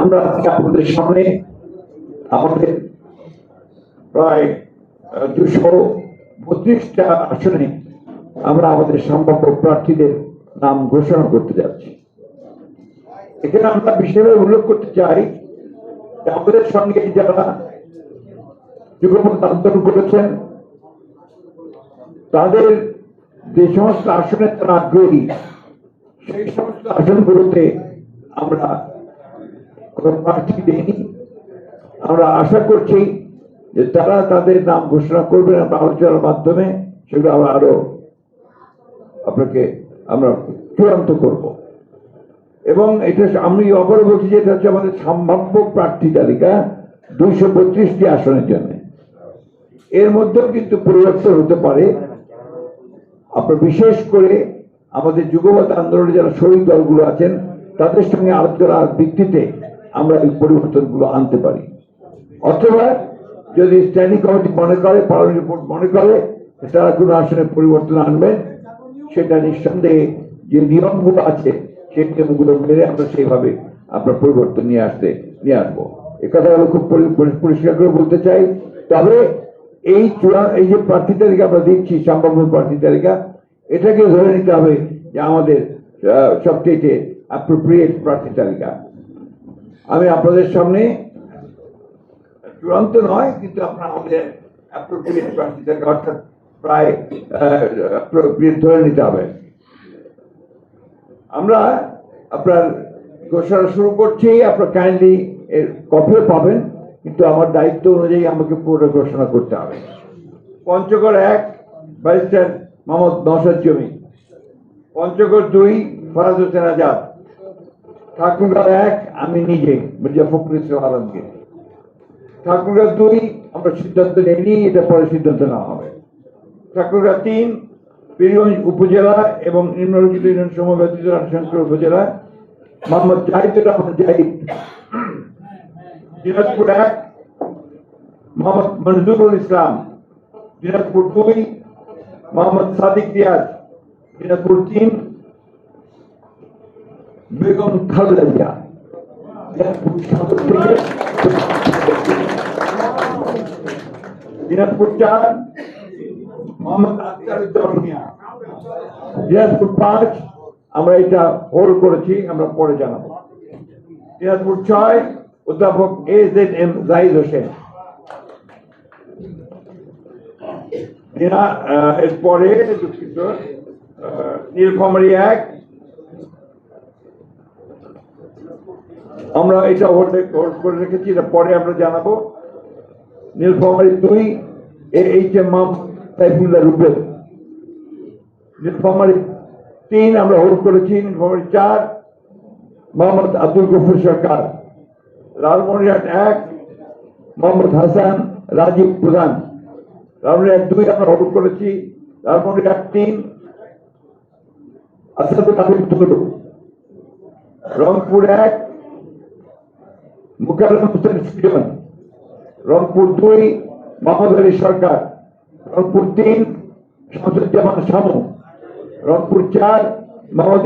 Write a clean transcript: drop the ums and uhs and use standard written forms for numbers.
আমরা আজকে আপনাদের সামনে আমাদের প্রায় 232টা আসনে আমরা আমাদের সম্ভাব্য প্রার্থীদের নাম ঘোষণা করতে যাচ্ছি। এখানে আমরা বিশেষভাবে উল্লেখ করতে চাই যে আমাদের সঙ্গে যারা যুগপৎ আন্দোলন করেছেন তাদের যে সমস্ত আসনে তারা আগ্রহী, সেই সমস্ত আসনগুলোতে আমরা কোন প্রার্থী দেইনি। আমরা আশা করছি যে তারা তাদের নাম ঘোষণা করবেন, আমরা আলোচনার মাধ্যমে সেগুলো আমরা আরো আপনাকে আমরা চূড়ান্ত করব। এবং এটা আমি অপর বলছি যে এটা হচ্ছে আমাদের সম্ভাব্য প্রার্থী তালিকা 232টি আসনের জন্য। এর মধ্যেও কিন্তু পরিবর্তন হতে পারে। আপনার বিশেষ করে আমাদের যুগপৎ আন্দোলনে যারা শরিক দলগুলো আছেন তাদের সঙ্গে আলোচনার ভিত্তিতে আমরা এই পরিবর্তনগুলো আনতে পারি। অথবা যদি স্ট্যান্ডিং কমিটি মনে করে, পার্লামেন্ট রিপোর্ট মনে করে তারা কোনো আসনে পরিবর্তন আনবেন, সেটা নিঃসন্দেহে যে নিয়মগুলো আছে সেই নিয়মগুলো মেনে আমরা সেইভাবে আপনার পরিবর্তন নিয়ে আসবো। এ কথাগুলো খুব পরিষ্কার করে বলতে চাই। তবে এই যে প্রার্থী তালিকা আমরা দিচ্ছি, সম্ভাব্য প্রার্থী তালিকা, এটাকে ধরে নিতে হবে যে আমাদের সবচেয়ে অ্যাপ্রোপ্রিয়েট প্রার্থী তালিকা। আমি আপনাদের সামনে চূড়ান্ত নয়, কিন্তু আপনার আমাদের অ্যাপ্রোপ্রিয়েট প্রার্থী তালিকা অর্থাৎ প্রায় ধরে নিতে হবে। আমরা আপনার ঘোষণা শুরু করছি। আপনার কাইন্ডলি এর কপিও পাবেন, কিন্তু আমার দায়িত্ব অনুযায়ী আমাকে পুরো ঘোষণা করতে হবে। পঞ্চগড় 1 ব্যারিস্টার মোহাম্মদ নওশাদ জমি, পঞ্চগড় 2 ফরাজ হোসেন আজাদ, ঠাকুরগাঁও 1 আমি নিজে মির্জা ফখরুল ইসলাম আলমগীর। ঠাকুরগাঁও 2 আমরা সিদ্ধান্ত নেইনি, এটা পরে সিদ্ধান্ত নেওয়া হবে। ঠাকুরগাঁও 3 পীরগঞ্জ উপজেলা এবং নিম্নলিখিত ইউনিয়ন সমূহ ব্যতীত রাজশাহী উপজেলা মোহাম্মদ জাহিদুর রহমান জাহিদ। দিনাজপুর 1 মোহাম্মদ মনজুরুল ইসলাম, দিনাজপুর 2 মোহাম্মদ সাদিক রিয়াজ, দিনাজপুর 3 বেগম খালেদা জিয়া, দিনাজপুর 4 মোহাম্মদ আখতারুজ্জামান মিয়া, দিনাজপুর 5 আমরা এটা হোল্ড করেছি, আমরা পরে জানাবো। দিনাজপুর 6 অধ্যাপক AZM জাহিদ হোসেন। এরপরে দুঃখিত, নীলফামারী 1 আমরা এটা হোল্ড করে রেখেছি, এটা পরে আমরা জানাবো। নীলফামারী 2 HM সাইফুল্লাহ রুবেল। নীলফামারী 3 আমরা হোল্ড করেছি। নীলফামারী 4 মোহাম্মদ আব্দুল গফুর সরকার। লালমনিরহাট 1 মোহাম্মদ হাসান রাজীব প্রধান। লালমনিরহাট 2 আমরা হোল্ড করেছি। লালমনিরহাট 3 আসাদুল হাবিব তুলু। রংপুর 1 মুকাররম হোসেন সৃজন। রংপুর 2 মোহাম্মদ আলী সরকার। রংপুর 3 শামসুজ্জামান শামু। রংপুর 4 মোহাম্মদ